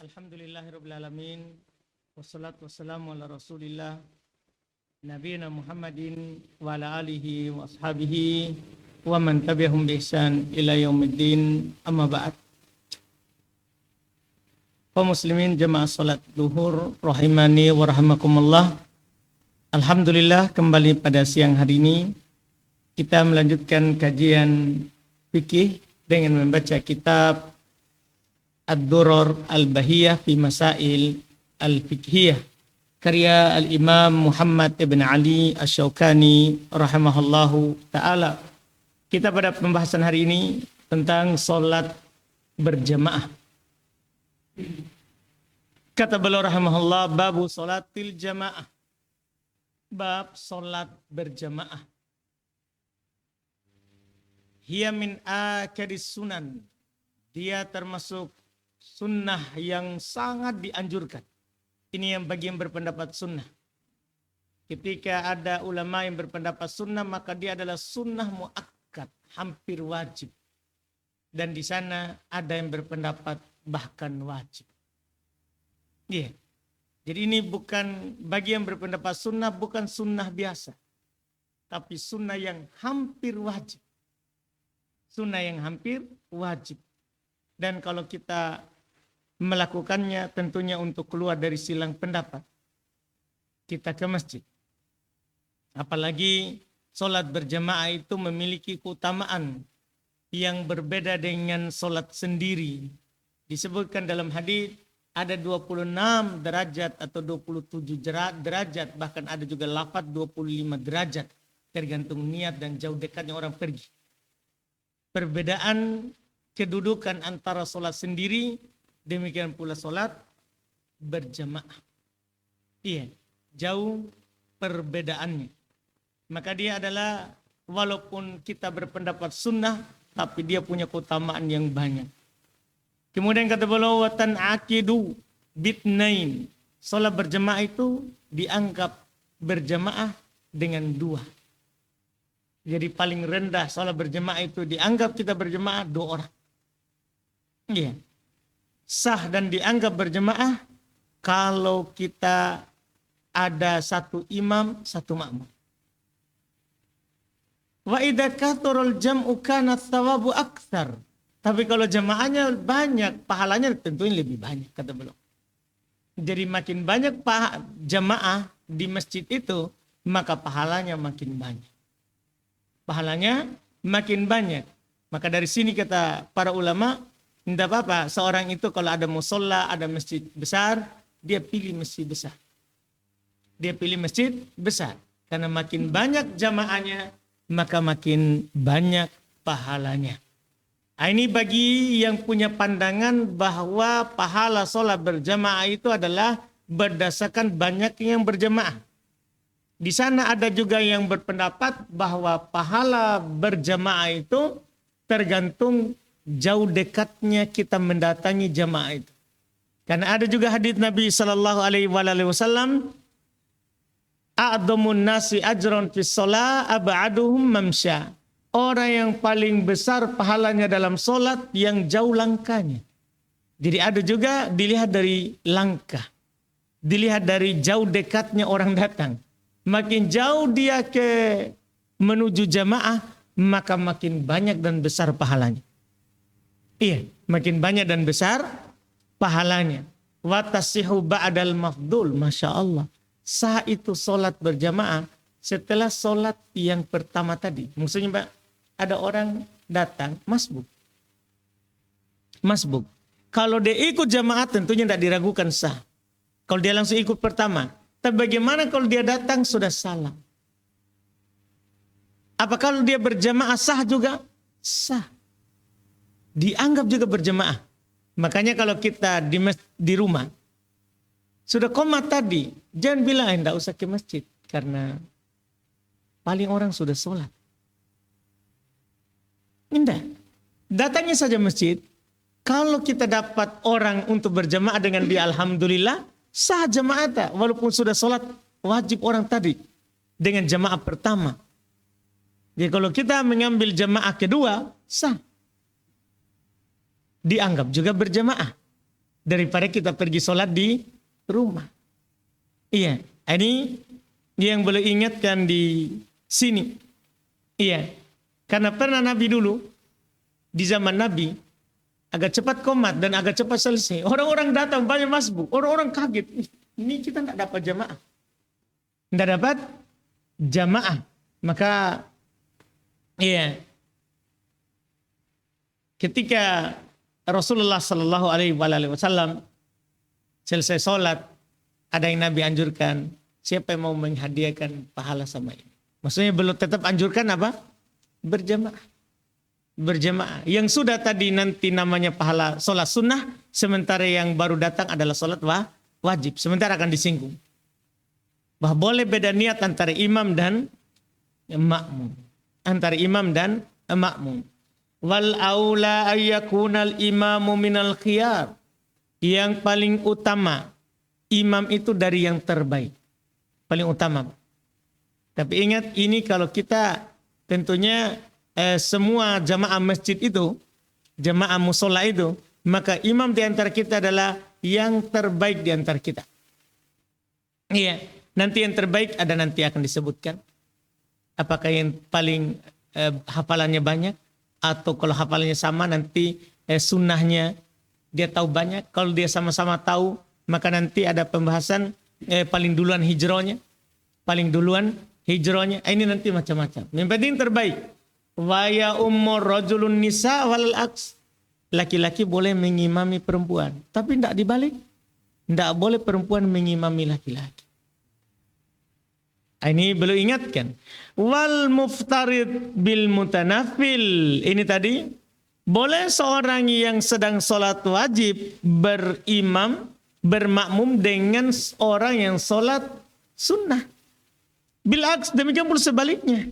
Alhamdulillahirabbil alamin wassalatu wassalamu ala Rasulillah nabiyina Muhammadin wa ala alihi wa ashabihi wa man tabi'ahum bi ihsan ila yaumiddin amma ba'd. Kaum muslimin jemaah salat zuhur rahimani wa rahimakumullah. Alhamdulillah kembali pada siang hari ini kita melanjutkan kajian fikih dengan membaca kitab Ad-Durar Al-Bahiyah fi Masail Al-Fiqhiyah karya Al-Imam Muhammad ibn Ali Asy-Syaukani rahimahullahu ta'ala. Kita pada pembahasan hari ini tentang solat berjamaah. Kata beliau rahimahullah, babu solatil jamaah. Bab solat berjamaah. Hiya min akadis sunan. Dia termasuk sunnah yang sangat dianjurkan. Ini yang bagi yang berpendapat sunnah. Ketika ada ulama yang berpendapat sunnah, maka dia adalah sunnah muakkad, hampir wajib. Dan di sana ada yang berpendapat bahkan wajib. Iya. Yeah. Jadi ini bukan, bagi yang berpendapat sunnah bukan sunnah biasa. Tapi sunnah yang hampir wajib. Sunnah yang hampir wajib. Dan kalau kita melakukannya tentunya untuk keluar dari silang pendapat, kita ke masjid. Apalagi solat berjamaah itu memiliki keutamaan yang berbeda dengan solat sendiri. Disebutkan dalam hadis ada 26 derajat atau 27 derajat, bahkan ada juga lafaz 25 derajat, tergantung niat dan jauh dekatnya orang pergi. Perbedaan kedudukan antara solat sendiri, demikian pula solat berjamaah. Iya, jauh perbedaannya. Maka dia adalah, walaupun kita berpendapat sunnah, tapi dia punya keutamaan yang banyak. Kemudian kata beliau, watan akidu bitnain. Solat berjamaah itu dianggap berjamaah dengan dua. Jadi paling rendah solat berjamaah itu dianggap kita berjamaah 2 orang. Iya. Sah dan dianggap berjamaah kalau kita ada 1 imam, 1 makmum. Wa idza kathurul jam'u kana thawabu aktsar. Tapi kalau jamaahnya banyak, pahalanya tentunya lebih banyak, kata beliau. Jadi makin banyak jamaah di masjid itu, maka pahalanya makin banyak. Pahalanya makin banyak. Maka dari sini kata para ulama, tidak apa-apa seorang itu kalau ada musola, ada masjid besar, dia pilih masjid besar. Dia pilih masjid besar. Karena makin banyak jamaahnya, maka makin banyak pahalanya. Nah, ini bagi yang punya pandangan bahwa pahala sholat berjamaah itu adalah berdasarkan banyak yang berjamaah. Di sana ada juga yang berpendapat bahwa pahala berjamaah itu tergantung jauh dekatnya kita mendatangi jamaah itu. Karena ada juga hadits Nabi sallallahu alaihi wasallam, a'dhamun nasi ajran fis shalah ab'aduhum mamsya. Orang yang paling besar pahalanya dalam solat yang jauh langkahnya. Jadi ada juga dilihat dari langkah. Dilihat dari jauh dekatnya orang datang. Makin jauh dia menuju jamaah, maka makin banyak dan besar pahalanya. Iya, makin banyak dan besar pahalanya. Wa tasihu ba'dal mafdul, Masya Allah. Sah itu solat berjamaah setelah solat yang pertama tadi. Maksudnya Mbak, ada orang datang masbuk. Masbuk. Kalau dia ikut jamaah tentunya tidak diragukan sah. Kalau dia langsung ikut pertama. Tapi bagaimana kalau dia datang sudah salam? Apa kalau dia berjamaah sah juga? Sah. Dianggap juga berjamaah. Makanya kalau kita di rumah, sudah qomat tadi, jangan bilang tidak usah ke masjid. Karena paling orang sudah sholat. Tidak. Datangnya saja masjid. Kalau kita dapat orang untuk berjamaah dengan dia, alhamdulillah, sah jamaah. Walaupun sudah sholat, wajib orang tadi dengan jamaah pertama. Jadi kalau kita mengambil jamaah kedua, sah. Dianggap juga berjamaah. daripada kita pergi sholat di rumah. Iya, ini yang boleh ingatkan di sini. Iya, karena pernah Nabi dulu, di zaman Nabi, agak cepat komat dan agak cepat selesai. Orang-orang datang banyak masbuk, orang-orang kaget. Ini kita tidak dapat jamaah. Tidak dapat jamaah. Maka, iya, ketika Rasulullah Sallallahu Alaihi Wasallam selesai sholat, ada yang Nabi anjurkan, siapa yang mau menghadiahkan pahala sama ini. Maksudnya belum tetap anjurkan apa? Berjamaah. Berjamaah. Yang sudah tadi nanti namanya pahala sholat sunnah, sementara yang baru datang adalah sholat wajib. Sementara akan disinggung. Bahwa boleh beda niat antara imam dan makmum. Antara imam dan makmum. Wal aula ayyakunal imamu minal khiyar. Yang paling utama, imam itu dari yang terbaik. Paling utama. Tapi ingat, ini kalau kita tentunya semua jamaah masjid itu, jamaah musola itu, maka imam di antara kita adalah yang terbaik di antara kita. Iya, nanti yang terbaik ada nanti akan disebutkan. Apakah yang paling hafalannya banyak, atau kalau hafalannya sama nanti sunnahnya dia tahu banyak. Kalau dia sama-sama tahu, maka nanti ada pembahasan paling duluan hijrahnya, paling duluan hijrahnya. Ini nanti macam-macam. Yang penting terbaik. Wa ya ummur rajulun nisa wal aks. Laki-laki boleh mengimami perempuan, tapi tidak dibalik. Tidak boleh perempuan mengimami laki-laki. Ini belum ingatkan. Wal muftarid bil mutanafil. Ini tadi boleh seorang yang sedang sholat wajib berimam, bermakmum dengan orang yang sholat sunnah. Bilaks, demikian pula sebaliknya.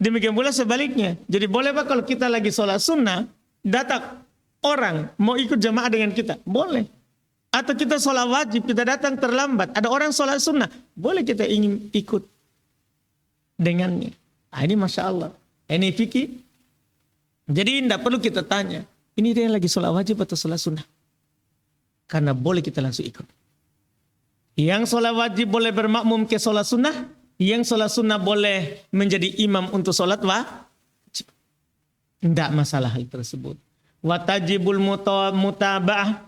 Demikian pula sebaliknya. Jadi boleh Pak kalau kita lagi sholat sunnah, datang orang mau ikut jamaah dengan kita? Boleh. Atau kita sholat wajib, kita datang terlambat. Ada orang sholat sunnah, boleh kita ingin ikut dengannya. Ini Masya Allah. Ini fikih. Jadi tidak perlu kita tanya, ini dia lagi sholat wajib atau sholat sunnah. Karena boleh kita langsung ikut. Yang sholat wajib boleh bermakmum ke sholat sunnah. Yang sholat sunnah boleh menjadi imam untuk sholat wajib. Tidak masalah hal tersebut. Watajibul mutaba'ah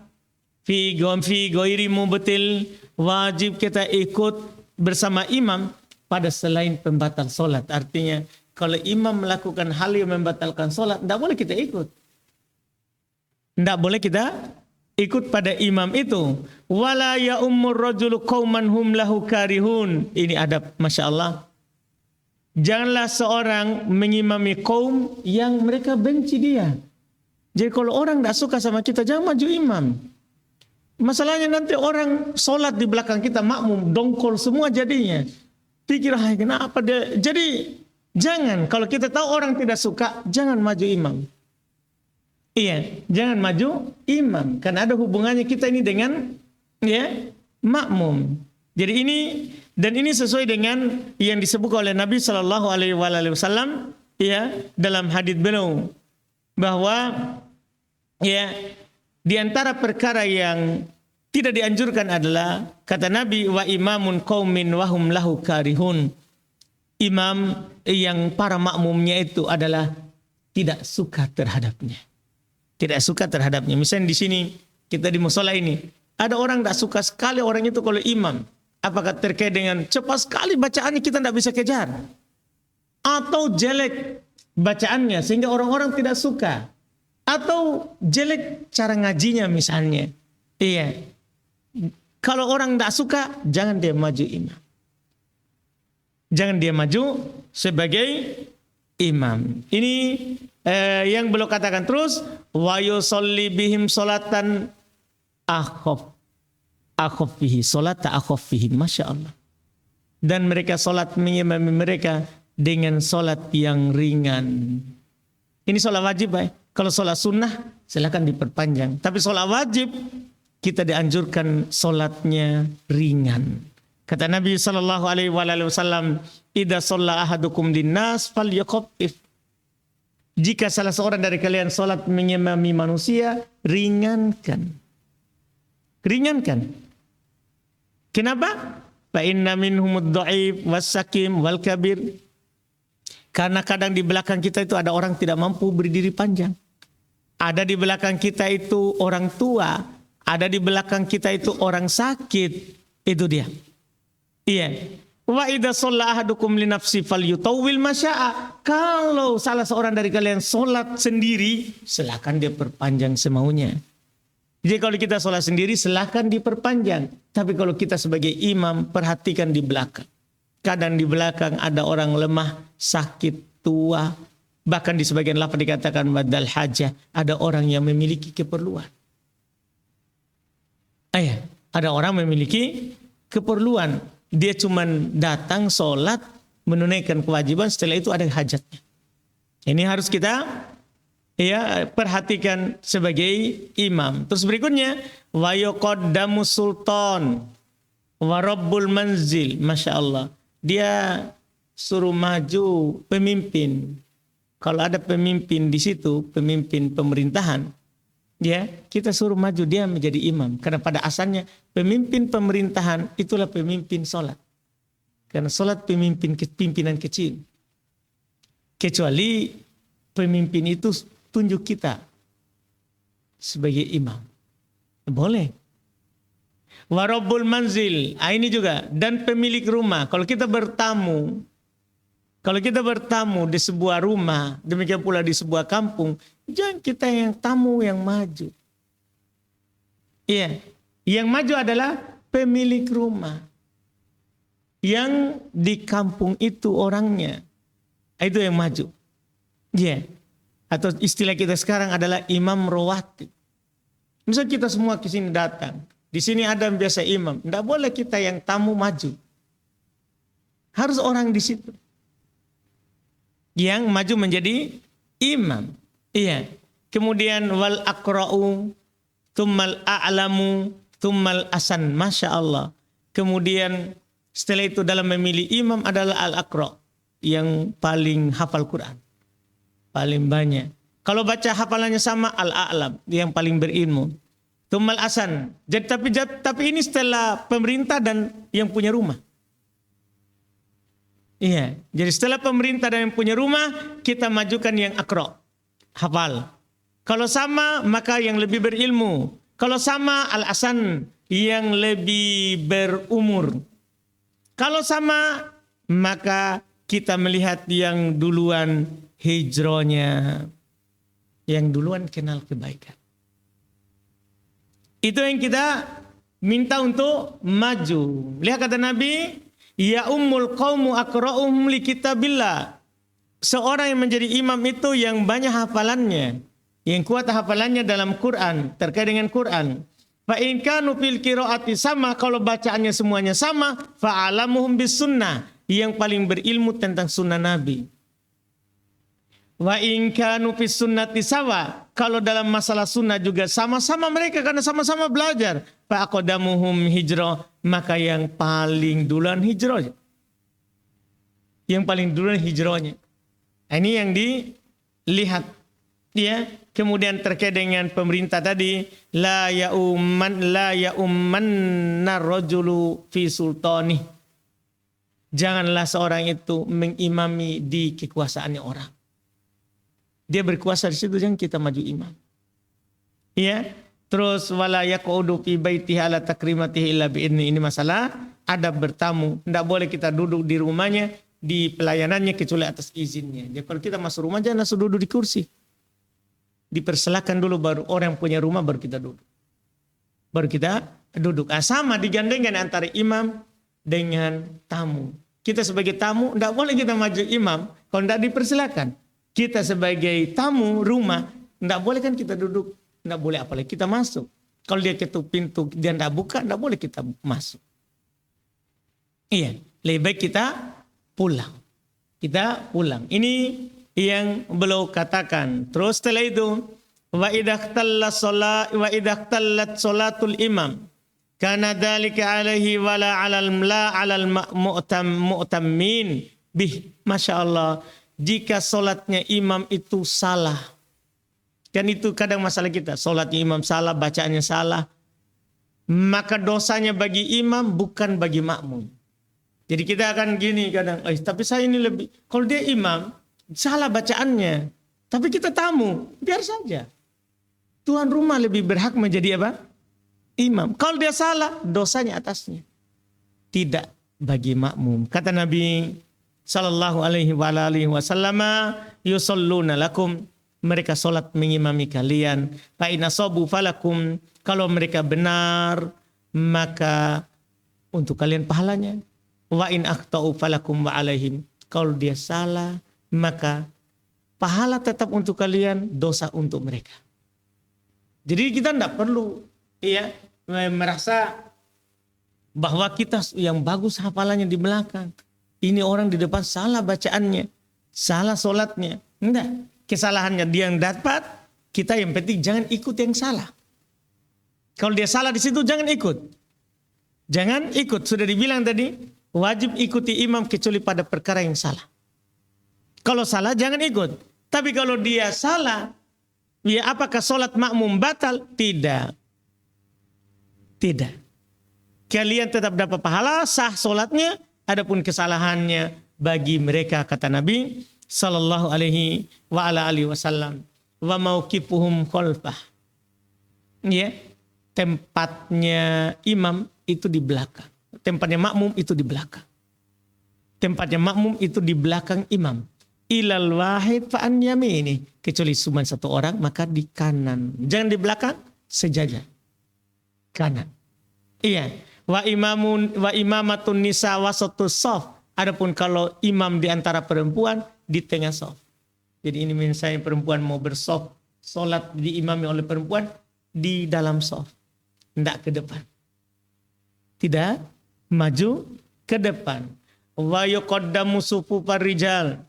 fi ghairi mubtil. Wajib kita ikut bersama imam pada selain pembatal sholat. Artinya kalau imam melakukan hal yang membatalkan sholat, tidak boleh kita ikut. Tidak boleh kita ikut pada imam itu. Wala ya ummur rajulu qauman hum lahu karihun. Ini adab, Masya Allah. Janganlah seorang mengimami kaum yang mereka benci dia. Jadi kalau orang tidak suka sama kita, jangan maju imam. Masalahnya nanti orang sholat di belakang kita makmum, dongkol semua jadinya. Pikir, kenapa dia? Jadi jangan, kalau kita tahu orang tidak suka, jangan maju imam. Iya, jangan maju imam. Karena ada hubungannya kita ini dengan makmum. Jadi ini sesuai dengan yang disebut oleh Nabi Sallallahu Alaihi Wasallam dalam hadits beliau bahwa di antara perkara yang tidak dianjurkan adalah kata Nabi wa imamun qaumin wahum lahu karihun. Imam yang para makmumnya itu adalah tidak suka terhadapnya. Tidak suka terhadapnya. Misalnya di sini kita di musola ini ada orang tidak suka sekali orang itu kalau imam. Apakah terkait dengan cepat sekali bacaannya kita tidak bisa kejar, atau jelek bacaannya sehingga orang-orang tidak suka, atau jelek cara ngajinya misalnya. Iya. Kalau orang tidak suka, jangan dia maju imam. Jangan dia maju sebagai imam. Ini yang belum katakan terus. Wa yusolli bihim solatan akhaffihi. Solata akhaffihi. Masya Allah. Dan mereka solat mengimami mereka dengan solat yang ringan. Ini solat wajib baik. Kalau solat sunnah silakan diperpanjang. Tapi solat wajib kita dianjurkan solatnya ringan. Kata Nabi Sallallahu Alaihi Wasallam, "Idza shalla ahadukum linnas falyukhaffif." Jika salah seorang dari kalian solat mengimami manusia, ringankan. Ringankan. Kenapa? Fa inna minhumud dhaif was-sakim wal kabir. Karena kadang di belakang kita itu ada orang tidak mampu berdiri panjang. Ada di belakang kita itu orang tua, ada di belakang kita itu orang sakit. Itu dia. Iya. Wa idza shalla ahadukum li nafsi falyutawwil masya'a. Kalau salah seorang dari kalian salat sendiri, silakan dia perpanjang semaunya. Jadi kalau kita salat sendiri silakan diperpanjang. Tapi kalau kita sebagai imam, perhatikan di belakang. Kadang di belakang ada orang lemah, sakit, tua. Bahkan di sebagian lafaz dikatakan badal hajah, ada orang yang memiliki keperluan. Ada orang memiliki keperluan. Dia cuma datang sholat, menunaikan kewajiban, setelah itu ada hajatnya. Ini harus kita perhatikan sebagai imam. Terus berikutnya, wa yuqaddamu sultan wa rabbul manzil. Masya Allah. Dia suruh maju pemimpin. Kalau ada pemimpin di situ, pemimpin pemerintahan, ya, kita suruh maju dia menjadi imam. Karena pada asalnya pemimpin pemerintahan itulah pemimpin sholat. Karena sholat pimpinan kecil. Kecuali pemimpin itu tunjuk kita sebagai imam. Boleh. Warabbul manzil. Ini juga. Dan pemilik rumah. Kalau kita bertamu di sebuah rumah, demikian pula di sebuah kampung, jangan kita yang tamu yang maju. Iya, yang maju adalah pemilik rumah. Yang di kampung itu orangnya. Itu yang maju. Iya. Atau istilah kita sekarang adalah imam rawatib. Misal kita semua ke sini datang. Di sini ada yang biasa imam. Tidak boleh kita yang tamu maju. Harus orang di situ yang maju menjadi imam. Iya. Kemudian wal aqra'u tsummal a'lamu tsummal asan. Masya Allah. Kemudian setelah itu dalam memilih imam adalah al aqra', yang paling hafal Quran. Paling banyak. Kalau baca hafalannya sama al a'lam, yang paling berilmu. Tsummal asan. Tapi ini setelah pemerintah dan yang punya rumah. Iya, jadi setelah pemerintah dan yang punya rumah, kita majukan yang akro, hafal. Kalau sama, maka yang lebih berilmu. Kalau sama, al-asan, yang lebih berumur. Kalau sama, maka kita melihat yang duluan hijrahnya, yang duluan kenal kebaikan. Itu yang kita minta untuk maju. Lihat kata Nabi, ya ummul qaumu aqra'uhum li kitabillah. Seorang yang menjadi imam itu yang banyak hafalannya, yang kuat hafalannya dalam Quran, terkait dengan Quran. Fa in kanu fil qiraati sama, kalau bacaannya semuanya sama, fa alamuhum bis sunnah, yang paling berilmu tentang sunnah Nabi. Wa in kanu fis sunnati sawa, kalau dalam masalah sunnah juga sama-sama mereka karena sama-sama belajar. Fa aqdamuhum hijrah, maka yang paling duluan hijrahnya. Yang paling duluan hijrahnya. Ini yang dilihat. Ya, kemudian terkait dengan pemerintah tadi, la ya'ummanna rajulu fi sultani. Janganlah seorang itu mengimami di kekuasaannya orang. Dia berkuasa di situ, jangan kita maju imam. Iya. Terus wala yaqudu fi baitihi ala takrimatihi illa bi idni. Ini masalah adab bertamu. Tidak boleh kita duduk di rumahnya, di pelayanannya kecuali atas izinnya. Jadi kalau kita masuk rumah jangan langsung duduk di kursi. Dipersilakan dulu, baru orang yang punya rumah baru kita duduk. Baru kita duduk. Sama digandengkan antara imam dengan tamu. Kita sebagai tamu tidak boleh kita maju imam kalau tidak dipersilakan. Kita sebagai tamu rumah, tidak boleh kan kita duduk. Tidak boleh apalagi kita masuk. Kalau dia ketuk pintu, dia tidak buka, tidak boleh kita masuk. Iya, lebih baik kita pulang. Kita pulang. Ini yang beliau katakan. Terus setelah itu, wa idahtallat sholatul imam. Kana dzalika alaihi wala alal mu'tammin bih. Masya Allah. Jika solatnya imam itu salah. Kan itu kadang masalah kita. Solatnya imam salah, bacaannya salah. maka dosanya bagi imam bukan bagi makmum. Jadi kita akan gini kadang, tapi saya ini lebih, kalau dia imam, salah bacaannya. Tapi kita tamu, biar saja. Tuan rumah lebih berhak menjadi apa? Imam. Kalau dia salah, dosanya atasnya. Tidak bagi makmum. Kata Nabi sallallahu alaihi wasallam, yusalluna lakum, mereka salat mengimami kalian. Fa in asabu falakum, kalau mereka benar maka untuk kalian pahalanya. Wa in akhtau falakum wa alaihim, kalau dia salah maka pahala tetap untuk kalian, dosa untuk mereka. Jadi kita tidak perlu merasa bahwa kita yang bagus hafalannya di belakang. Ini orang di depan salah bacaannya, salah solatnya. Enggak, kesalahannya dia yang dapat, kita yang penting jangan ikut yang salah. Kalau dia salah di situ jangan ikut. Jangan ikut, sudah dibilang tadi, wajib ikuti imam kecuali pada perkara yang salah. Kalau salah jangan ikut. Tapi kalau dia salah, ya apakah solat makmum batal? Tidak. Tidak. Kalian tetap dapat pahala, sah solatnya, adapun kesalahannya bagi mereka, kata Nabi sallallahu alaihi wasallam. Wa mauqifuhum khalfah. Ya, tempatnya imam itu di belakang. Tempatnya makmum itu di belakang. Tempatnya makmum itu di belakang imam. Ilal wahid fa'an yamini, kecuali cuma satu orang maka di kanan. Jangan di belakang, sejajar. Kanan. Iya. Wa imamatun nisa wasatus shaf. Adapun kalau imam di antara perempuan di tengah shaf. Jadi ini misalnya perempuan mau bershaf, salat diimami oleh perempuan di dalam shaf. Tidak ke depan. Tidak maju ke depan. Wa yuqaddamu sufufar rijal.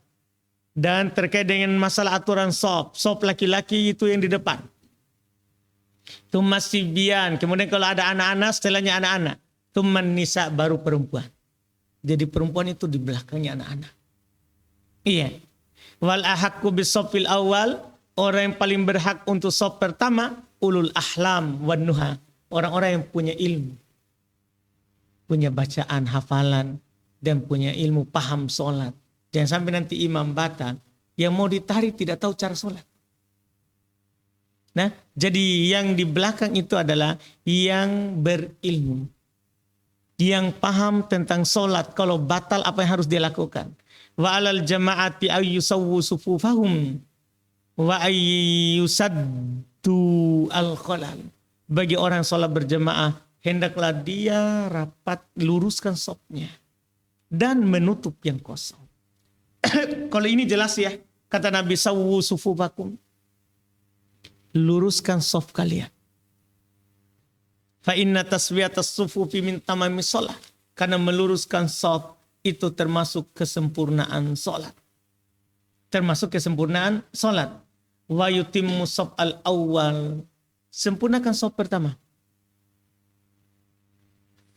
Dan terkait dengan masalah aturan shaf laki-laki itu yang di depan. Tumas sibyan, kemudian kalau ada anak-anak setelahnya anak-anak. Tuman nisa, baru perempuan. Jadi perempuan itu di belakangnya anak-anak. Iya. Wal ahaqqu bis-shaffil awal, orang yang paling berhak untuk shaf pertama ulul ahlam wan nuha, orang-orang yang punya ilmu. Punya bacaan, hafalan, dan punya ilmu, paham sholat. Jangan sampai nanti imam batal, yang mau ditarik tidak tahu cara sholat. Nah, jadi yang di belakang itu adalah yang berilmu. Yang paham tentang sholat, kalau batal apa yang harus dia lakukan. Wa alal jama'ati ayyusawwu sufufahum wa ayyusaddu al-khalal. Bagi orang sholat berjamaah, hendaklah dia rapat luruskan shafnya dan menutup yang kosong. Kalau ini jelas ya, kata Nabi sawwu sufufakum, luruskan shaf kalian. Fa inna taswiyatas sufufi min tamamis shalah, karena meluruskan shaf itu termasuk kesempurnaan salat. Termasuk kesempurnaan salat. Wa yutimmu shaf al-awwal, sempurnakan shaf pertama.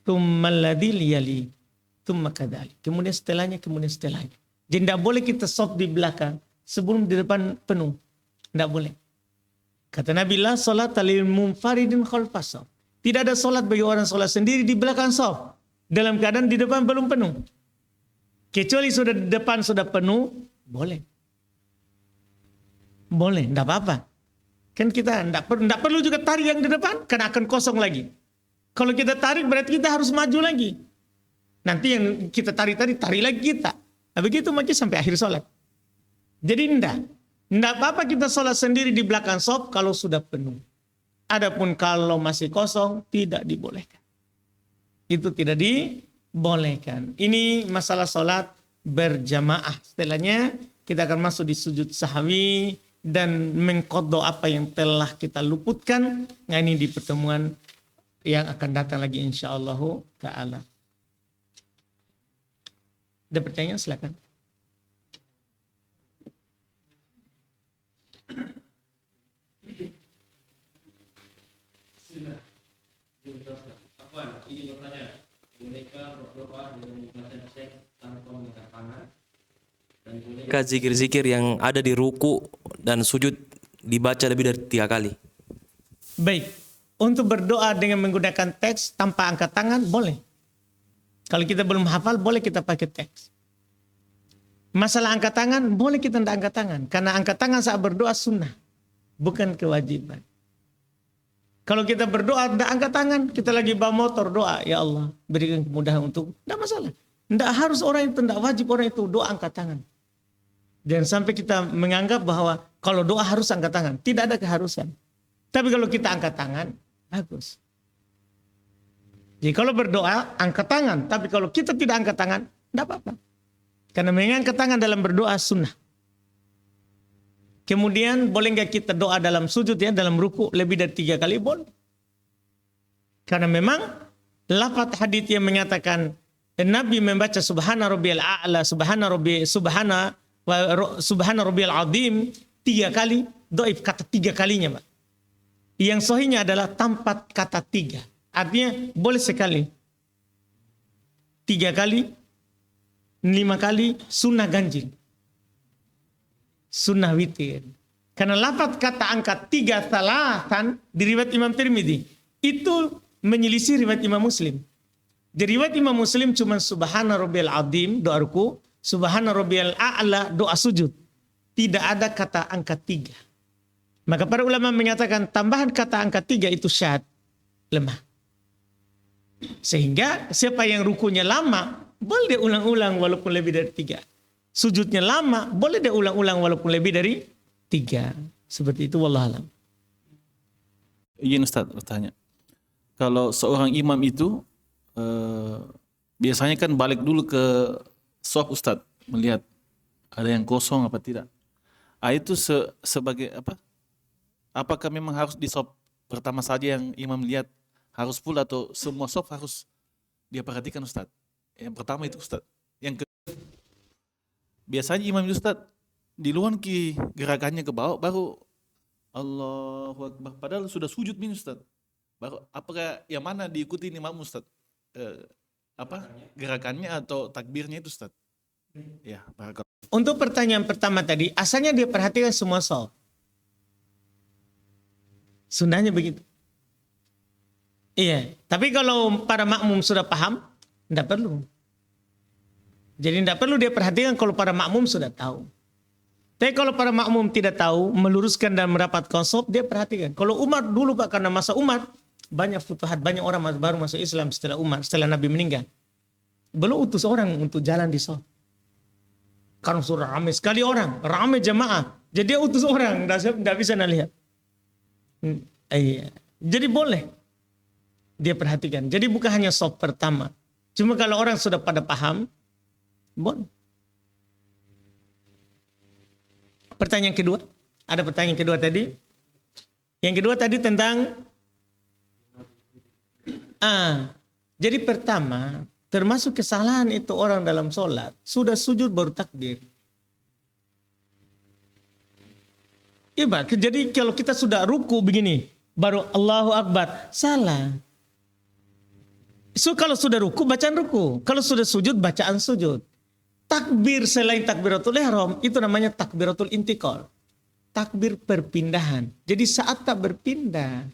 Tsummal ladzi yali, tsumma kadzalik. Kemudian setelahnya. Jadi tidak boleh kita shaf di belakang sebelum di depan penuh. Tidak boleh. Kata Nabi, la salata lil munfaridin khalfas shaf. Tidak ada salat bagi orang salat sendiri di belakang shaf dalam keadaan di depan belum penuh. Kecuali sudah di depan sudah penuh, boleh. Boleh, tidak apa-apa. Kan kita tidak perlu juga tarik yang di depan, karena akan kosong lagi. Kalau kita tarik berarti kita harus maju lagi. Nanti yang kita tarik lagi kita. Nah, begitu maju sampai akhir sholat. Jadi tidak apa-apa kita sholat sendiri di belakang shaf kalau sudah penuh. Adapun kalau masih kosong, tidak dibolehkan. Itu tidak dibolehkan. Ini masalah sholat berjamaah. Setelahnya kita akan masuk di sujud sahwi dan mengqadha apa yang telah kita luputkan. Nah, ini di pertemuan yang akan datang lagi insyaallah ta'ala. Ada pertanyaan, silakan. Ini bertanya, mereka berdoa dengan menggunakan seks tanpa mengangkat tangan, dan mereka zikir-zikir yang ada di ruku dan sujud dibaca lebih dari 3 kali. Baik, Untuk berdoa dengan menggunakan teks tanpa angkat tangan boleh. Kalau kita belum hafal boleh kita pakai teks. Masalah angkat tangan boleh kita tidak angkat tangan. Karena angkat tangan saat berdoa sunnah. Bukan kewajiban. Kalau kita berdoa tidak angkat tangan. Kita lagi bawa motor doa. Ya Allah berikan kemudahan untuk. Tidak masalah. Tidak harus orang itu. Tidak wajib orang itu doa angkat tangan. Jangan sampai kita menganggap bahwa kalau doa harus angkat tangan. Tidak ada keharusan. Tapi kalau kita angkat tangan, bagus. Jadi kalau berdoa, angkat tangan. Tapi kalau kita tidak angkat tangan, tidak apa-apa. Karena mengangkat tangan dalam berdoa sunnah. Kemudian boleh nggak kita doa dalam sujud ya, dalam ruku lebih dari 3 kali? Boleh. Karena memang lafaz hadits yang mengatakan Nabi membaca subhana rabbiyal a'la, subhana rabbiyal azim 3 kali, dhaif kata 3 kalinya, Pak. Yang sahihnya adalah tanpa kata 3. Artinya boleh sekali. 3 kali, 5 kali, sunnah ganjil. Sunnah witir. Karena lafaz kata angka 3 salatan di riwayat Imam Tirmidzi itu menyelisih riwayat Imam Muslim. Di riwayat Imam Muslim cuma subhana rabbiyal azim doa ruku, subhana rabbiyal a'la doa sujud. Tidak ada kata angka 3. Maka para ulama menyatakan tambahan kata angka 3 itu syad, lemah. Sehingga siapa yang rukunya lama, boleh dia ulang-ulang walaupun lebih dari 3. Sujudnya lama, boleh dia ulang-ulang walaupun lebih dari 3. Seperti itu, wallahualam. Izin Ustaz bertanya. Kalau seorang imam itu biasanya kan balik dulu ke shaf Ustaz, melihat ada yang kosong apa tidak. Itu sebagai apa? Apakah memang harus di shaf pertama saja yang imam lihat harus full atau semua shaf harus dia perhatikan Ustaz? Yang pertama itu Ustaz. Yang kedua, biasanya imam itu Ustaz di luar gerakannya ke bawah baru Allahu Akbar. Padahal sudah sujud min Ustaz. Baru apakah yang mana diikuti imam Ustaz? Gerakannya atau takbirnya itu Ustaz? Ya, barakallahu. Untuk pertanyaan pertama tadi, asalnya dia perhatikan semua shaf. Sunnahnya begitu. Iya, tapi kalau para makmum sudah paham, tidak perlu. Jadi tidak perlu dia perhatikan kalau para makmum sudah tahu. Tapi kalau para makmum tidak tahu, meluruskan dan merapatkan shaf, dia perhatikan. Kalau Umar dulu Pak, karena masa Umar, banyak futuhat, banyak orang baru masuk Islam setelah Umar, setelah Nabi meninggal. Belum utus orang untuk jalan di shaf. Karena sudah ramai sekali orang, ramai jamaah. Jadi dia utus orang, tidak bisa lihat. Iya. Jadi boleh dia perhatikan. Jadi bukan hanya shaf pertama. Cuma kalau orang sudah pada paham, boleh. Pertanyaan kedua, ada pertanyaan kedua tadi. Yang kedua tadi tentang jadi pertama, termasuk kesalahan itu orang dalam sholat sudah sujud baru takbir. Iya, jadi kalau kita sudah ruku begini, baru Allahu Akbar, salah. So kalau sudah ruku, bacaan ruku. Kalau sudah sujud, bacaan sujud. Takbir selain takbiratul ihram itu namanya takbiratul intikal. Takbir perpindahan. Jadi saat tak berpindah.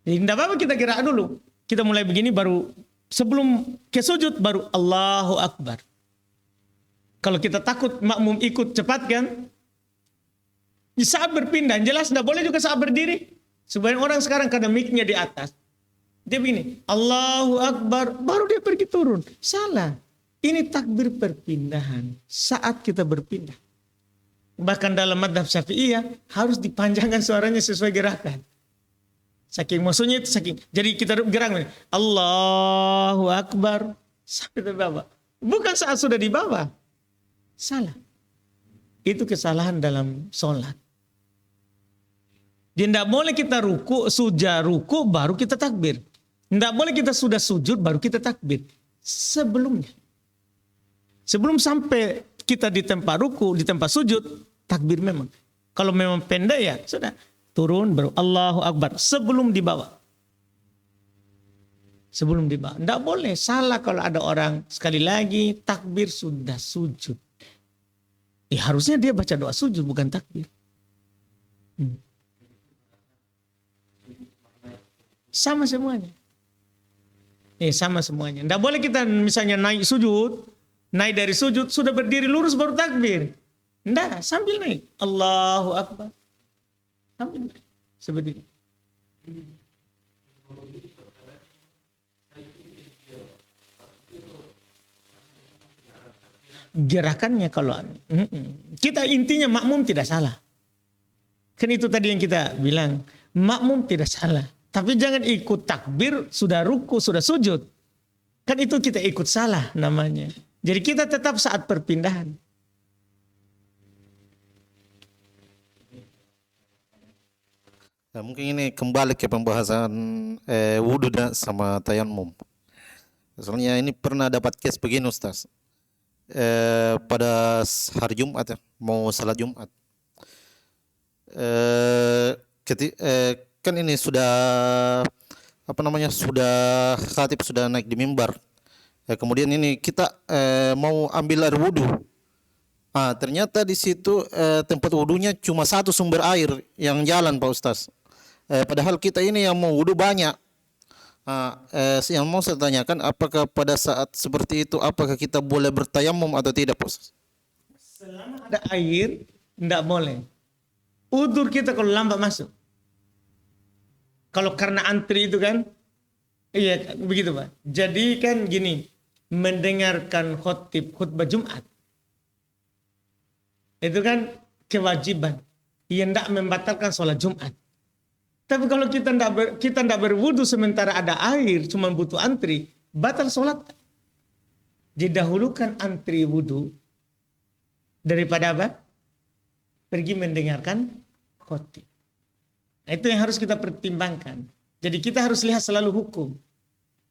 Jadi tidak apa-apa kita gerak dulu. Kita mulai begini baru sebelum ke sujud baru Allahu Akbar. Kalau kita takut makmum ikut cepat kan? Di saat berpindah, jelas tidak boleh juga saat berdiri. Sebagian orang sekarang karena mic-nya di atas. Dia begini, Allahu Akbar, baru dia pergi turun. Salah. Ini takbir perpindahan. Saat kita berpindah. Bahkan dalam madhab Syafi'iyah harus dipanjangkan suaranya sesuai gerakan. Saking maksudnya itu saking. Jadi kita gerak. Allahu Akbar. Sampai di bawah. Bukan saat sudah di bawah. Salah. Itu kesalahan dalam sholat. Jadi tidak boleh kita ruku baru kita takbir. Tidak boleh kita sudah sujud baru kita takbir. Sebelumnya. Sebelum sampai kita di tempat ruku, di tempat sujud, takbir memang. Kalau memang pendek ya sudah. Turun baru Allahu Akbar. Sebelum dibawa. Sebelum dibawa. Tidak boleh. Salah kalau ada orang sekali lagi takbir sudah sujud. Harusnya dia baca doa sujud bukan takbir. Sama semuanya. Sama semuanya. Tidak boleh kita misalnya naik sujud, naik dari sujud sudah berdiri lurus baru takbir. Tidak, sambil naik. Allahu Akbar. Sambil naik. Seperti itu. Gerakannya kalau kita intinya makmum tidak salah. Kan itu tadi yang kita bilang, makmum tidak salah. Tapi jangan ikut takbir, sudah ruku, sudah sujud. Kan itu kita ikut salah namanya. Jadi kita tetap saat perpindahan. Nah, mungkin ini kembali ke pembahasan wudhu sama tayamum. Soalnya ini pernah dapat case begini Ustaz. Pada hari Jumat ya, mau salat Jumat. Kan ini sudah sudah khatib sudah naik di mimbar. Kemudian ini kita mau ambil air wudhu. Ternyata di situ tempat wudhunya cuma satu sumber air yang jalan Pak Ustaz. Padahal kita ini yang mau wudhu banyak. Yang mau saya tanyakan, apakah pada saat seperti itu apakah kita boleh bertayamum atau tidak Pak Ustaz? Selama ada air tidak boleh. Udur kita kalau lambat masuk. Kalau karena antri itu kan, iya begitu Pak. Jadi kan gini, mendengarkan khutbah Jumat itu kan kewajiban yang tidak membatalkan sholat Jumat. Tapi kalau kita tidak berwudu sementara ada air, cuma butuh antri, batal sholat. Didahulukan antri wudu daripada apa? Pergi mendengarkan khotib. Nah, itu yang harus kita pertimbangkan. Jadi kita harus lihat selalu hukum.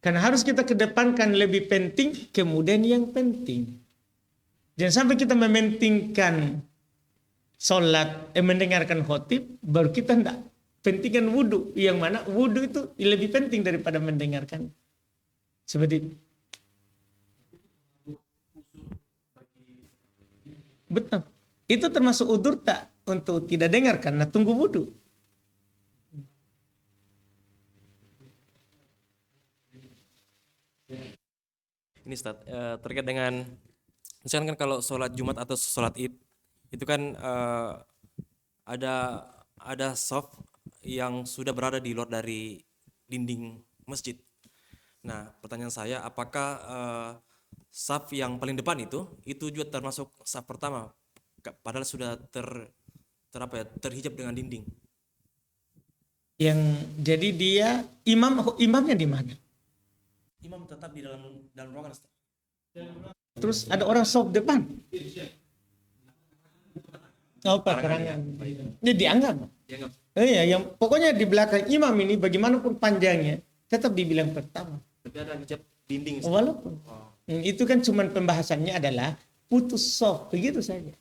Karena harus kita kedepankan lebih penting, kemudian yang penting. Jangan sampai kita mementingkan sholat, mendengarkan khotib, baru kita tidak pentingkan wudhu. Yang mana wudhu itu lebih penting daripada mendengarkan. Seperti itu. Betul. Itu termasuk udur tak untuk tidak dengar karena tunggu wudhu. Ini Ustaz, terkait dengan misalkan kan kalau sholat Jumat atau sholat Id itu kan ada shaf yang sudah berada di luar dari dinding masjid. Nah, pertanyaan saya, apakah shaf yang paling depan itu juga termasuk shaf pertama, padahal sudah terhijab dengan dinding? Yang jadi dia imamnya di mana? Imam tetap di dalam ruangan, Ustaz. Terus ada orang shaf depan. Keterangan. Jadi dianggap. Iya, yang pokoknya di belakang imam ini bagaimanapun panjangnya tetap dibilang pertama. Tapi ada hijab dinding, Ustaz. Walaupun itu kan cuman pembahasannya adalah putus shaf, begitu saja.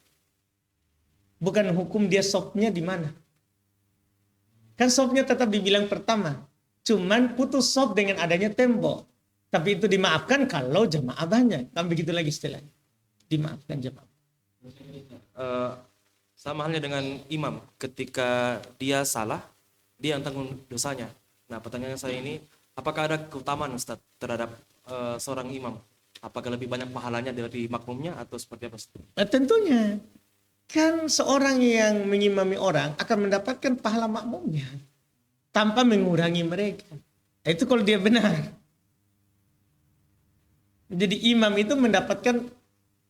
Bukan hukum dia shafnya di mana. Kan shafnya tetap dibilang pertama. Cuman putus shaf dengan adanya tembok. Tapi itu dimaafkan kalau jamaah banyak. Kan begitu lagi istilahnya. Dimaafkan jamaah. Sama halnya dengan imam, ketika dia salah, dia yang tanggung dosanya. Nah, pertanyaan saya ini, apakah ada keutamaan Ustaz terhadap seorang imam? Apakah lebih banyak pahalanya dari makmumnya atau seperti apa? Tentunya. Kan seorang yang mengimami orang akan mendapatkan pahala makmumnya tanpa mengurangi mereka. Itu kalau dia benar. Jadi imam itu mendapatkan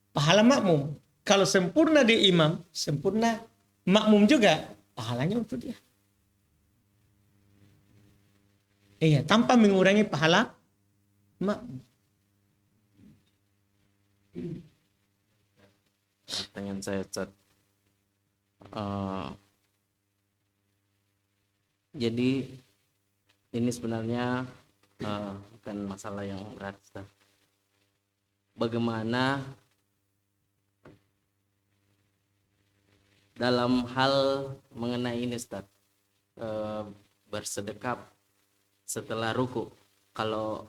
pahala makmum. Kalau sempurna dia imam, sempurna makmum juga, pahalanya untuk dia. Iya, tanpa mengurangi pahala makmum. Pertanyaan saya, Ustaz. Jadi ini sebenarnya bukan masalah yang berat, Ustaz. Bagaimana dalam hal mengenai ini, Ustaz, bersedekap setelah ruku? Kalau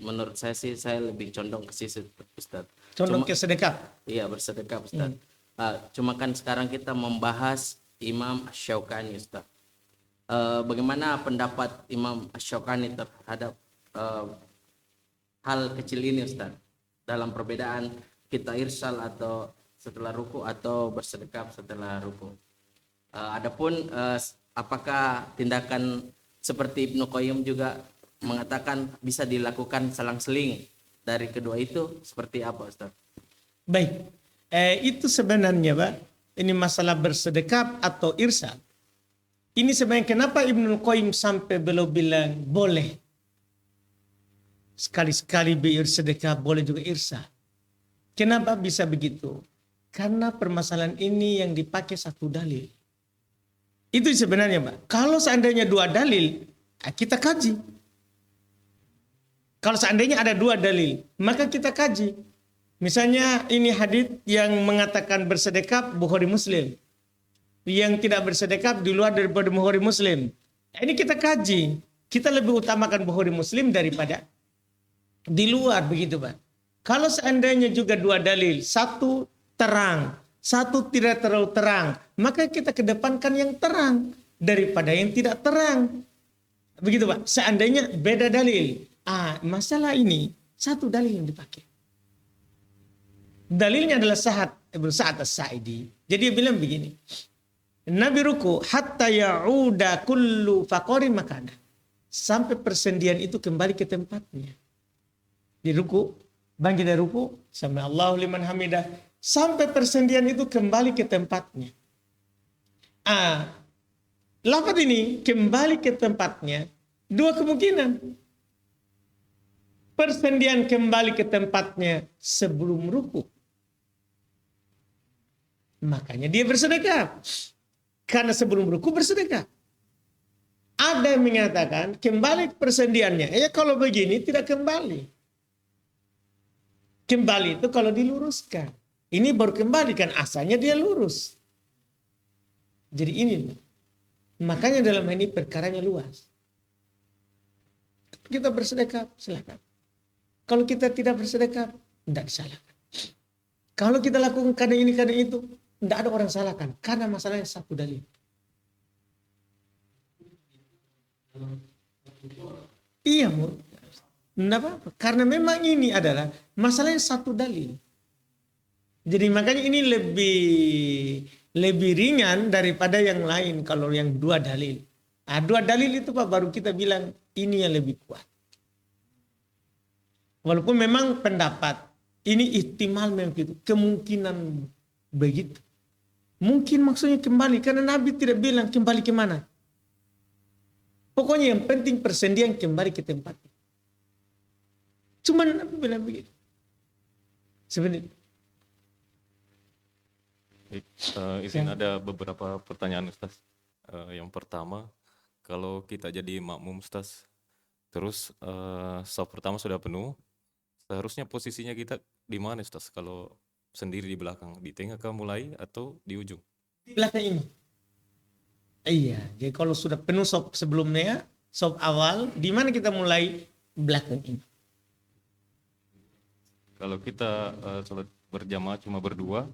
menurut saya sih, saya lebih condong ke sisi Ustaz. Condong ke sedekah. Iya, bersedekap, Ustaz. Cuma kan sekarang kita membahas Imam Syaukani, Ustaz. bagaimana pendapat Imam Asy-Syaukani terhadap hal kecil ini Ustaz, dalam perbedaan kita irsal atau setelah ruku atau bersedekap setelah ruku. Adapun apakah tindakan seperti Ibnu Qayyim juga mengatakan bisa dilakukan selang-seling dari kedua itu, seperti apa Ustaz? Baik, itu sebenarnya Pak, ini masalah bersedekap atau irsal. Ini sebenarnya kenapa Ibnu Qayyim sampai beliau bilang boleh. Sekali-sekali bersedekap, boleh juga irsal. Kenapa bisa begitu? Karena permasalahan ini yang dipakai satu dalil. Itu sebenarnya Pak. Kalau seandainya dua dalil, kita kaji. Kalau seandainya ada dua dalil, maka kita kaji. Misalnya ini hadits yang mengatakan bersedekap Bukhari Muslim. Yang tidak bersedekap di luar daripada Bukhari Muslim. Ini kita kaji. Kita lebih utamakan Bukhari Muslim daripada di luar, begitu Pak. Kalau seandainya juga dua dalil, satu terang, satu tidak terlalu terang, maka kita kedepankan yang terang daripada yang tidak terang. Begitu Pak. Seandainya beda dalil, masalah ini satu dalil yang dipakai. Dalilnya adalah Ibnu Sa'ad As-Sa'idi. Jadi dia bilang begini, Nabi ruku hatta ya'uda kullu faqarin makana. Sampai persendian itu kembali ke tempatnya. Di ruku, bangkit dari ruku, sami Allahu liman hamidah, sampai persendian itu kembali ke tempatnya. Lafaz ini kembali ke tempatnya, dua kemungkinan. Persendian kembali ke tempatnya sebelum ruku. Makanya dia bersedekah. Karena sebelum ruku bersedekah. Ada yang mengatakan kembali persendiannya. Ya kalau begini tidak kembali. Kembali itu kalau diluruskan. Ini baru kembali kan asalnya dia lurus. Jadi ini. Makanya dalam ini perkaranya luas. Kita bersedekah, silakan. Kalau kita tidak bersedekah, tidak disalahkan. Kalau kita lakukan karena ini, karena itu, tidak ada orang salahkan. Karena masalahnya satu dalil. Iya, tidak apa-apa. Karena memang ini adalah masalahnya satu dalil. Jadi makanya ini lebih ringan daripada yang lain kalau yang dua dalil. Dua dalil itu Pak baru kita bilang ini yang lebih kuat. Walaupun memang pendapat ini ihtimal memang gitu, kemungkinan begitu. Mungkin maksudnya kembali karena Nabi tidak bilang kembali ke mana. Pokoknya yang penting persendian kembali ke tempatnya. Cuman Nabi bilang begitu. Sebenarnya. Izin ada beberapa pertanyaan Ustaz. Yang pertama, kalau kita jadi makmum Ustaz, terus saf pertama sudah penuh, seharusnya posisinya kita di mana Ustaz? Kalau sendiri di belakang, di tengah kah mulai atau di ujung? Di belakang ini. Iya, jadi kalau sudah penuh sop sebelumnya, sop awal, di mana kita mulai? Belakang ini. Kalau kita sholat berjamaah cuma berdua,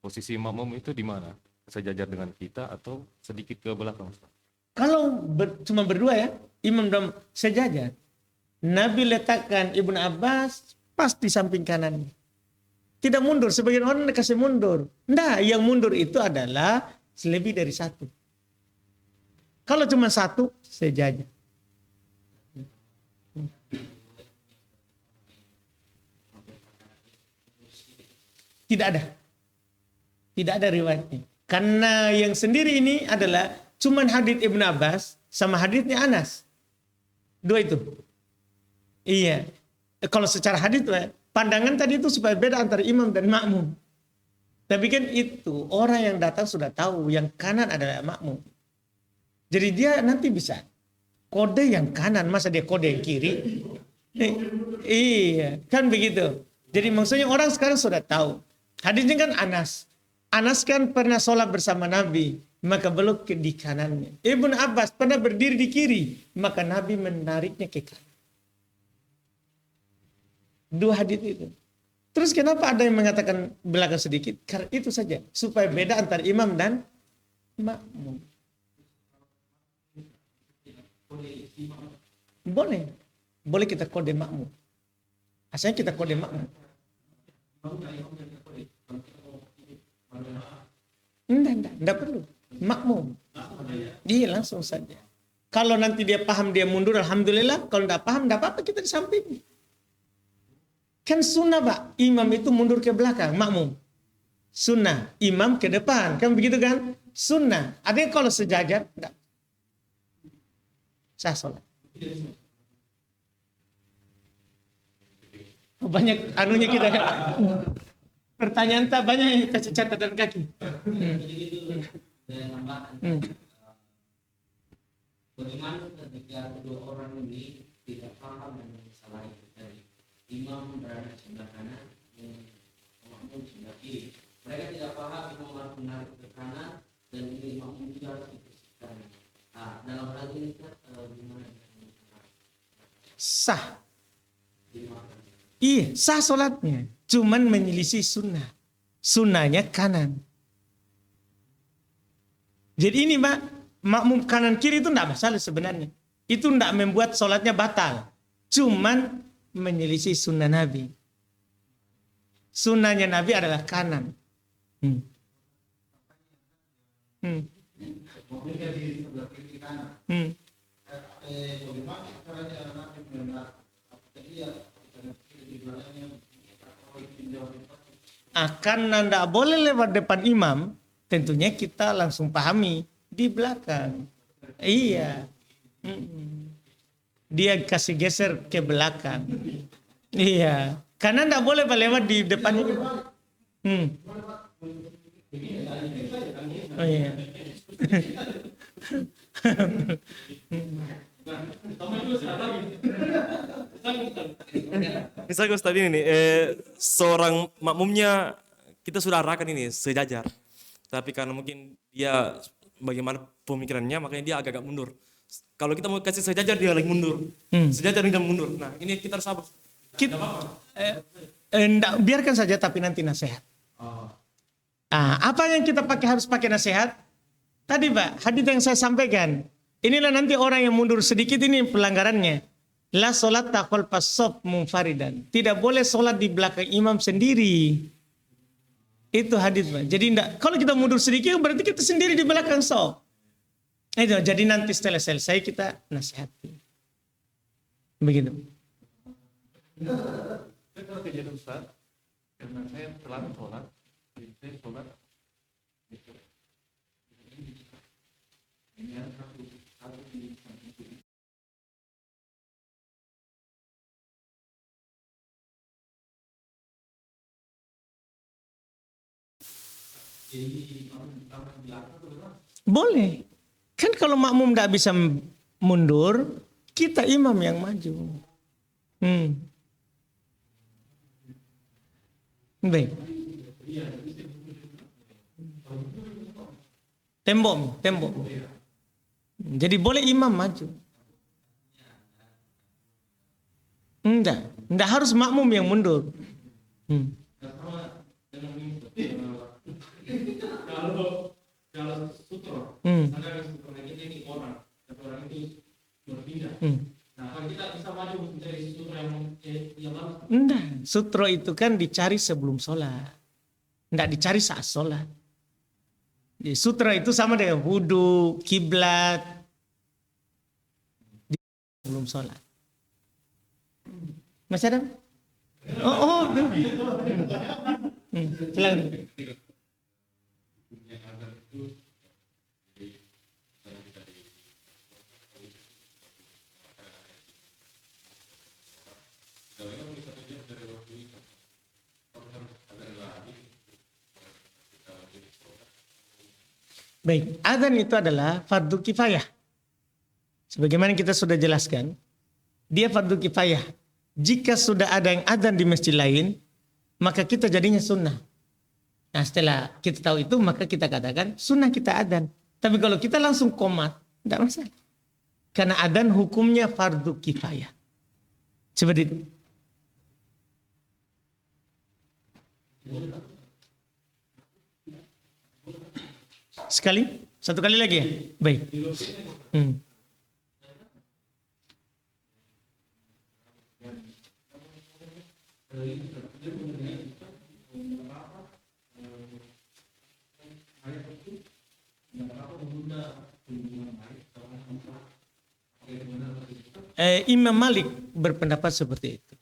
posisi makmum itu di mana? Sejajar dengan kita atau sedikit ke belakang Ustaz? Kalau cuma berdua ya, imam dan sejajar. Nabi letakkan Ibnu Abbas pas di samping kanannya. Tidak mundur, sebagian orang kasih mundur. Nah, yang mundur itu adalah lebih dari satu. Kalau cuma satu, sejajar. Tidak ada. Tidak ada riwayatnya. Karena yang sendiri ini adalah cuman hadits Ibnu Abbas sama haditsnya Anas. Dua itu. Iya. Kalau secara hadits pandangan tadi itu supaya beda antara imam dan makmum. Tapi kan itu orang yang datang sudah tahu yang kanan adalah makmum. Jadi dia nanti bisa kode yang kanan, masa dia kode yang kiri? Iya, kan begitu. Jadi maksudnya orang sekarang sudah tahu. Hadisnya kan Anas. Anas kan pernah sholat bersama Nabi, maka belok di kanannya. Ibnu Abbas pernah berdiri di kiri, maka Nabi menariknya ke kanan. Dua hadis itu. Terus kenapa ada yang mengatakan belakang sedikit? Karena itu saja, supaya beda antara imam dan makmum. Boleh. Boleh kita kode makmum. Asalnya kita kode makmum. Enggak perlu. Makmum. Dia langsung saja. Kalau nanti dia paham dia mundur, alhamdulillah. Kalau enggak paham, enggak apa-apa, kita di samping. Kan sunnah, Pak. Imam itu mundur ke belakang, makmum. Sunnah. Imam ke depan. Kan begitu kan? Sunnah. Ada yang kalau sejajar, enggak. Sah sholat. Banyak anunya kita. Pertanyaan tak banyak yang kasih catatan kaki. Bagaimana ketika kedua orang ini tidak paham dengan masalah itu tadi? Imam berada di sebelah kanan, makmum di sebelah kiri. Mereka tidak paham imam harus menarik ke kanan dan ini makmum juga harus dibersihkan. Nah, dalam hal ini gimana? Sah. Iya, sah sholatnya. Cuman menyelisih sunnah. Sunnahnya kanan. Jadi ini, Pak, makmum kanan kiri itu tidak masalah sebenarnya. Itu tidak membuat sholatnya batal. Cuman menyelisih sunnah Nabi. Sunnahnya Nabi adalah kanan. Karena tidak boleh lewat depan imam, tentunya kita langsung pahami di belakang. Iya. Dia kasih geser ke belakang. Iya. Karena tidak boleh lewat di depan. Oh iya. Misalnya Ustaz ini nih, seorang makmumnya kita sudah arahkan ini sejajar, tapi karena mungkin dia bagaimana pemikirannya, makanya dia agak-agak mundur. Kalau kita mau kasih sejajar dia lagi mundur, sejajar dia mundur. Nah ini kita harus apa? Enggak, biarkan saja tapi nanti nasihat. Apa yang kita harus pakai nasihat? Tadi Pak, hadits yang saya sampaikan. Inilah nanti orang yang mundur sedikit ini pelanggarannya. La solat takol pasop munfaridan. Tidak boleh solat di belakang imam sendiri. Itu hadits Pak. Jadi enggak, kalau kita mundur sedikit berarti kita sendiri di belakang sof. Itu. Jadi nanti setelah selesai kita nasihati. Begitu. Saya kejadian Ustaz, karena saya telat sholat, saya sholat boleh. Kan kalau makmum tidak bisa mundur, kita imam yang maju. Baik. Tembok. Jadi boleh imam maju. Enggak harus makmum yang mundur. Kalau sutro, misalnya sutro ini orang, tapi orang itu berpindah. Nah, kalau kita bisa maju mencari sutro yang lalu. Enggak, sutro itu kan dicari sebelum sholat. Enggak dicari saat sholat. Jadi sutro itu sama dengan wudhu, kiblat. Sebelum sholat. Masih ada? Silakan. Baik, adzan itu adalah fardu kifayah. Sebagaimana kita sudah jelaskan, dia fardu kifayah. Jika sudah ada yang adzan di masjid lain, maka kita jadinya sunnah. Nah setelah kita tahu itu, maka kita katakan sunnah kita adzan. Tapi kalau kita langsung qomat, tidak masalah. Karena adzan hukumnya fardu kifayah. Seperti itu. Satu kali lagi ya? Baik. Imam Malik berpendapat seperti itu.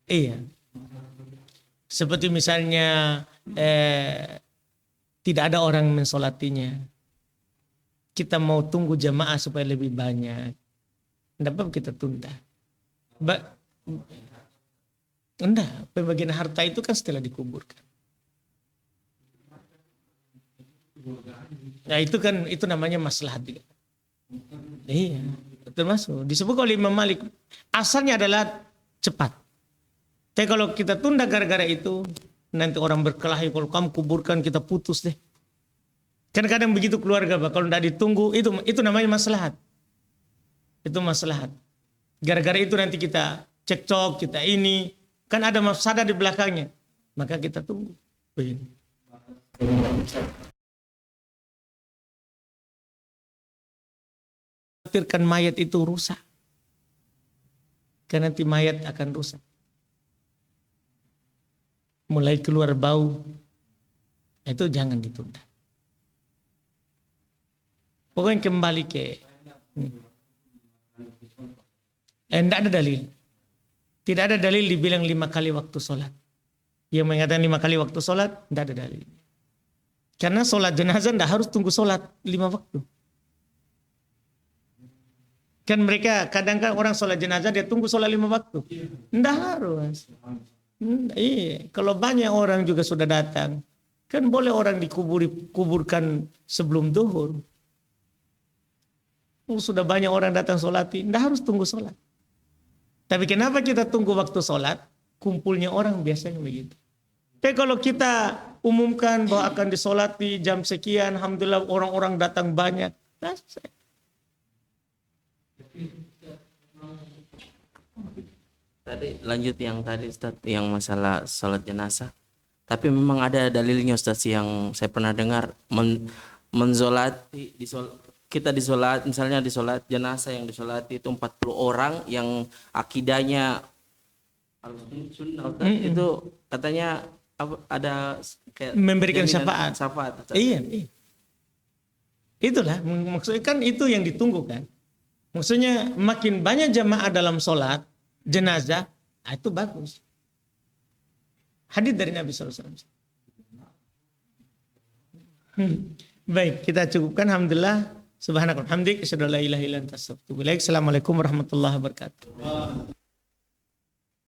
Iya. Seperti misalnya tidak ada orang mensolatinya. Kita mau tunggu jamaah supaya lebih banyak. Tidak apa kita tunda. Enggak, pembagian harta itu kan setelah dikuburkan. Nah itu namanya maslahat. Iya, termasuk disebut oleh Imam Malik. Asalnya adalah cepat. Tapi kalau kita tunda gara-gara itu, nanti orang berkelahi, kalau kamu kuburkan kita putus deh. Kan kadang begitu keluarga, Pak. Kalau tidak ditunggu, itu namanya maslahat. Itu maslahat. Gara-gara itu nanti kita cekcok, kita ini. Kan ada mafsadah di belakangnya. Maka kita tunggu. Begini. Khawatirkan mayat itu rusak. Karena nanti mayat akan rusak. Mulai keluar bau. Itu jangan ditunda. Pokoknya kembali ke tidak ada dalil. Tidak ada dalil dibilang 5 kali waktu sholat. Yang mengatakan 5 kali waktu sholat, tidak ada dalil. Karena sholat jenazah tidak harus tunggu sholat 5 waktu. Kan mereka kadang orang sholat jenazah dia tunggu sholat 5 waktu. Tidak harus. Iya, kalau banyak orang juga sudah datang, kan boleh orang dikuburkan sebelum zuhur. Sudah banyak orang datang sholat, tidak harus tunggu sholat. Tapi kenapa kita tunggu waktu sholat? Kumpulnya orang biasanya begitu. Tapi kalau kita umumkan bahwa akan disolati jam sekian, alhamdulillah orang-orang datang banyak. Selesai. Tadi lanjut yang tadi Ustaz, yang masalah sholat jenazah. Tapi memang ada dalilnya Ustaz yang saya pernah dengar menzolati kita disolat, misalnya disolat jenazah yang disolati itu 40 orang yang akidahnya sunnah itu katanya ada kayak memberikan jaminan syafaat. Ustaz. Iya. Itulah maksudnya kan itu yang ditunggu kan. Maksudnya makin banyak jamaah dalam sholat jenazah, itu bagus. Hadis dari Nabi SAW. Baik, kita cukupkan. Alhamdulillah. Subhanakallahumma hamdik, asyhadu an la ilaha illa anta astaghfiruka wa atubu ilaik. Assalamualaikum warahmatullahi wabarakatuh.